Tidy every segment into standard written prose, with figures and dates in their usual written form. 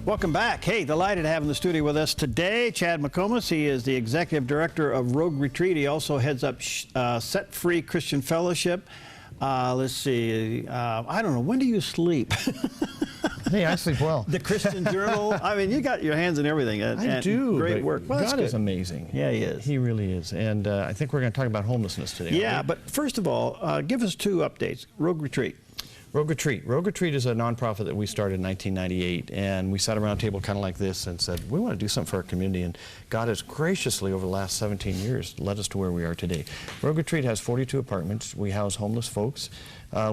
Welcome back. Hey, delighted to have in the studio with us today Chad McComas. He is the Executive Director of Rogue Retreat. He also heads up Set Free Christian Fellowship. Let's see, I don't know, when do you sleep? Hey, I sleep well. The Christian Journal. I mean, you got your hands in everything. I do. Great work. Well, God is amazing. Yeah, He is. He really is. And I think we're going to talk about homelessness today. Yeah, but first of all, give us two updates. Rogue Retreat. Rogue Retreat. Rogue Retreat is a nonprofit that we started in 1998, and we sat around a table kind of like this and said, we want to do something for our community, and God has graciously, over the last 17 years, led us to where we are today. Rogue Retreat has 42 apartments. We house homeless folks.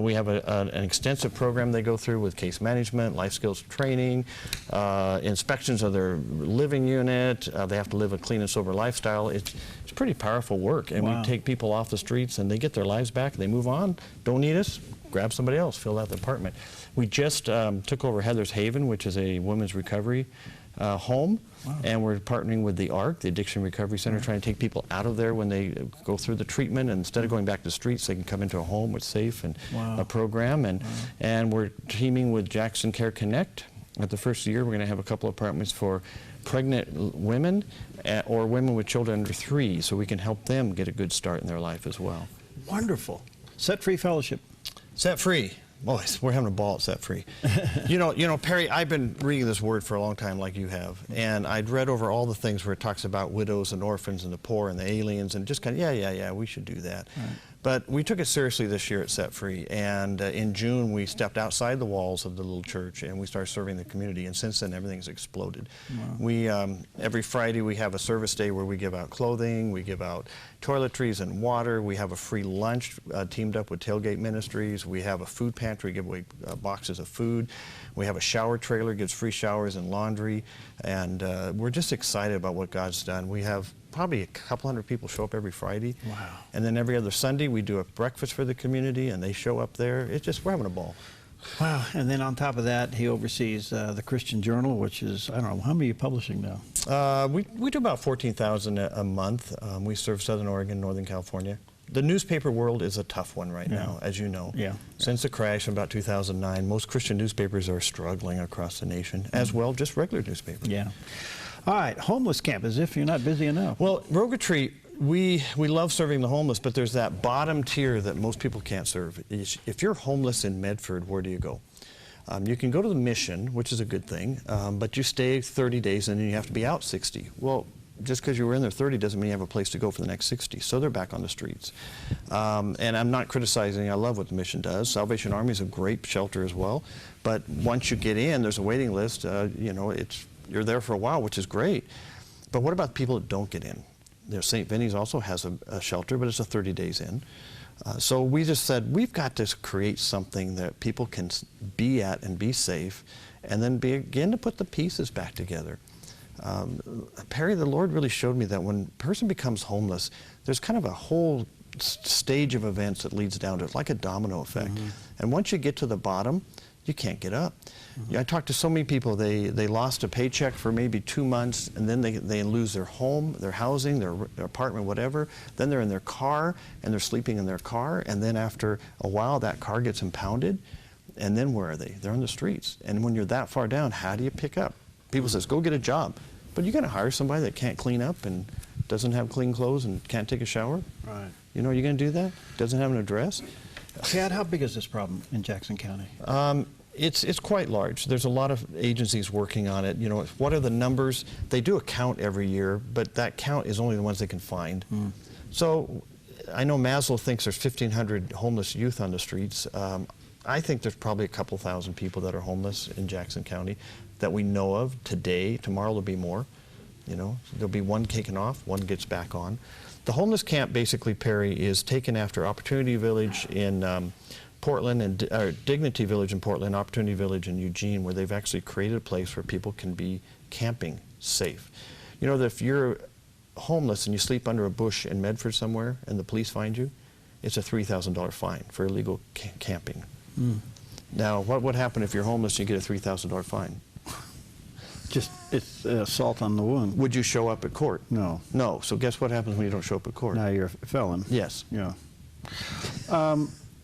We have an extensive program they go through with case management, life skills training, inspections of their living unit. They have to live a clean and sober lifestyle. It's pretty powerful work, and we take people off the streets, and they get their lives back. They move on. Don't need us. Grab somebody else, fill out the apartment. We just took over Heather's Haven, which is a women's recovery home, and we're partnering with the ARC, the Addiction Recovery Center, trying to take people out of there when they go through the treatment, and instead of going back to the streets, they can come into a home with safe and a program, and we're teaming with Jackson Care Connect. At the first year, we're going to have a couple of apartments for pregnant women or women with children under 3, so we can help them get a good start in their life as well. Wonderful. Set Free Fellowship. Set Free. Boys, we're having a ball at Set Free. You know, Perry, I've been reading this word for a long time like you have, and I'd read over all the things where it talks about widows and orphans and the poor and the aliens, and just kind of, yeah, we should do that. Right. But we took it seriously this year at Set Free, and in June we stepped outside the walls of the little church and we started serving the community, and since then everything's exploded. We every Friday we have a service day where we give out clothing, we give out toiletries and water, we have a free lunch teamed up with Tailgate Ministries, we have a food pantry, give away boxes of food, we have a shower trailer, gives free showers and laundry, and we're just excited about what God's done. We have probably a couple hundred people show up every Friday. Wow. And then every other Sunday we do a breakfast for the community and they show up there. It's just, we're having a ball. Wow. And then on top of that, he oversees the Christian Journal, which is, I don't know, how many are you publishing now? We do about 14,000 a month. We serve Southern Oregon, Northern California. The newspaper world is a tough one right now, as you know. Since the crash in about 2009, most Christian newspapers are struggling across the nation, as well just regular newspapers. All right, homeless camp, as if you're not busy enough. Well, Rogue Retreat, we love serving the homeless, but there's that bottom tier that most people can't serve. If you're homeless in Medford, where do you go? You can go to the Mission, which is a good thing, but you stay 30 days and then you have to be out 60. Well, just because you were in there 30 doesn't mean you have a place to go for the next 60. So they're back on the streets. And I'm not criticizing. I love what the Mission does. Salvation Army is a great shelter as well. But once you get in, there's a waiting list. You know, you're there for a while, which is great. But what about the people that don't get in? St. Vinny's also has a shelter, but it's a 30 days in. So we just said, we've got to create something that people can be at and be safe, and then begin to put the pieces back together. Perry, the Lord really showed me that when a person becomes homeless, there's kind of a whole stage of events that leads down to it, like a domino effect. And once you get to the bottom, you can't get up. I talked to so many people, they lost a paycheck for maybe 2 months, and then they lose their home, their housing, their apartment, whatever. Then they're in their car, and they're sleeping in their car, and then after a while that car gets impounded, and then where are they? They're on the streets. And when you're that far down, how do you pick up? People says, go get a job. But you got to hire somebody that can't clean up and doesn't have clean clothes and can't take a shower. Right. You know, you're going to do that? Doesn't have an address? Chad, how big is this problem in Jackson County? It's quite large. There's a lot of agencies working on it. You know, what are the numbers? They do a count every year, but that count is only the ones they can find. So I know Maslow thinks there's 1,500 homeless youth on the streets. I think there's probably a couple thousand people that are homeless in Jackson County that we know of today. Tomorrow there'll be more. You know, there'll be one taken off, one gets back on. The homeless camp, basically, Perry, is taken after Opportunity Village in Portland and Dignity Village in Portland, Opportunity Village in Eugene, where they've actually created a place where people can be camping safe. You know that if you're homeless and you sleep under a bush in Medford somewhere and the police find you, it's a $3,000 fine for illegal camping. Now, what would happen if you're homeless and you get a $3,000 fine? Just, it's assault on the wound. Would you show up at court? No. No. So guess what happens when you don't show up at court? Now you're a felon. Yes. Yeah.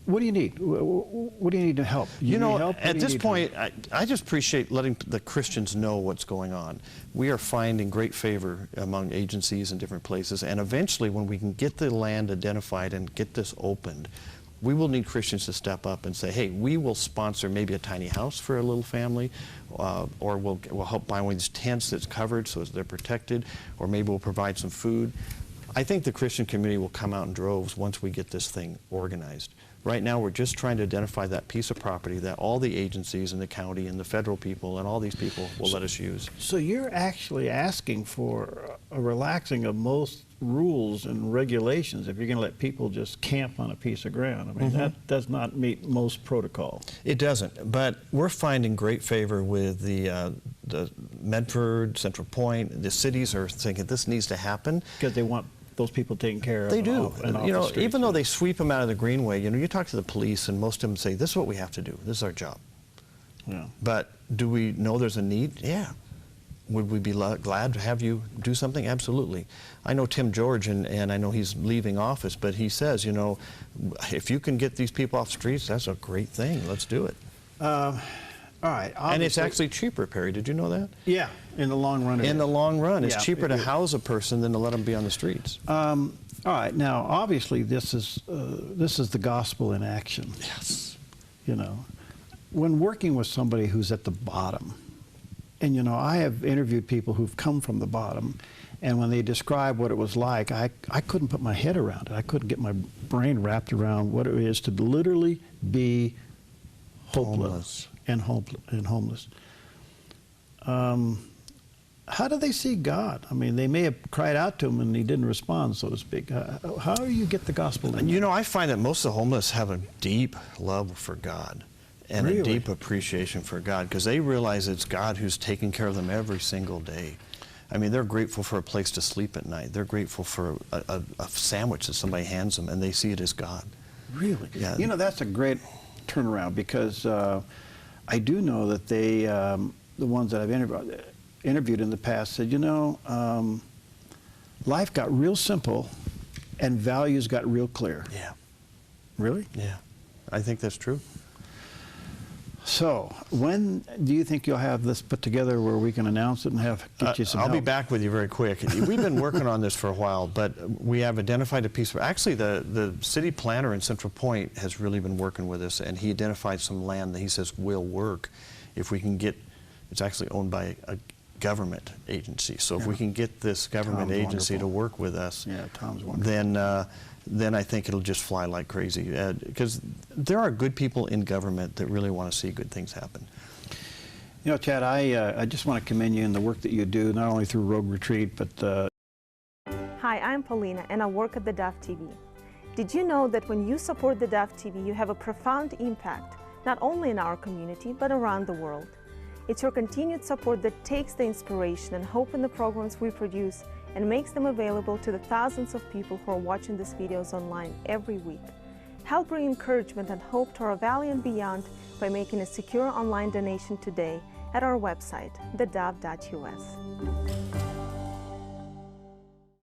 What do you need? What do you need to help? You know, need help? What at do you this need point, I just appreciate letting the Christians know what's going on. We are finding great favor among agencies and different places, and eventually when we can get the land identified and get this opened, we will need Christians to step up and say, hey, we will sponsor maybe a tiny house for a little family, or we'll help buy one of these tents that's covered so they're protected, or maybe we'll provide some food. I think the Christian community will come out in droves once we get this thing organized. Right now, we're just trying to identify that piece of property that all the agencies in the county and the federal people and all these people will let us use. So you're actually asking for a relaxing of most rules and regulations if you're going to let people just camp on a piece of ground. I mean, that does not meet most protocol. It doesn't, but we're finding great favor with the Medford, Central Point. The cities are thinking this needs to happen. Because they want those people taken care of. They do. And You know, even though they sweep them out of the greenway, you know, you talk to the police and most of them say, this is what we have to do. This is our job. Yeah. But do we know there's a need? Yeah. Would we be glad to have you do something? Absolutely. I know Tim George, and I know he's leaving office, but he says, you know, if you can get these people off the streets, that's a great thing. Let's do it. All right. And it's actually cheaper, Perry. Did you know that? Yeah, in the long run. In the long run, it's Yeah, cheaper to house a person than to let them be on the streets. All right. Now, obviously, this is the gospel in action. Yes. You know, when working with somebody who's at the bottom, and you know, I have interviewed people who've come from the bottom, and when they describe what it was like, I couldn't put my head around it. I couldn't get my brain wrapped around what it is to literally be hopeless. And homeless. How do they see God? I mean, they may have cried out to him and he didn't respond, so to speak. How do you get the gospel in? You know, I find that most of the homeless have a deep love for God and Really? a deep appreciation for God because they realize it's God who's taking care of them every single day. I mean, they're grateful for a place to sleep at night. They're grateful for a sandwich that somebody hands them, and they see it as God. Really? Yeah. You know, that's a great turnaround because I do know that they, the ones that I've interviewed in the past said, you know, life got real simple and values got real clear. Yeah. Really? Yeah. I think that's true. So, when do you think you'll have this put together where we can announce it and get you some help? I'll be back with you very quick. We've been working on this for a while, but we have identified a piece. Actually, the city planner in Central Point has really been working with us, and he identified some land that he says will work if we can get. It's actually owned by a government agency. So if we can get this government Tom's agency wonderful. to work with us, Yeah, Tom's wonderful. then I think it'll just fly like crazy. Because there are good people in government that really want to see good things happen. You know, Chad, I just want to commend you in the work that you do, not only through Rogue Retreat, but... Hi, I'm Paulina, and I work at theDove TV. Did you know that when you support theDove TV, you have a profound impact, not only in our community, but around the world? It's your continued support that takes the inspiration and hope in the programs we produce and makes them available to the thousands of people who are watching these videos online every week. Help bring encouragement and hope to our valley and beyond by making a secure online donation today at our website, thedove.us.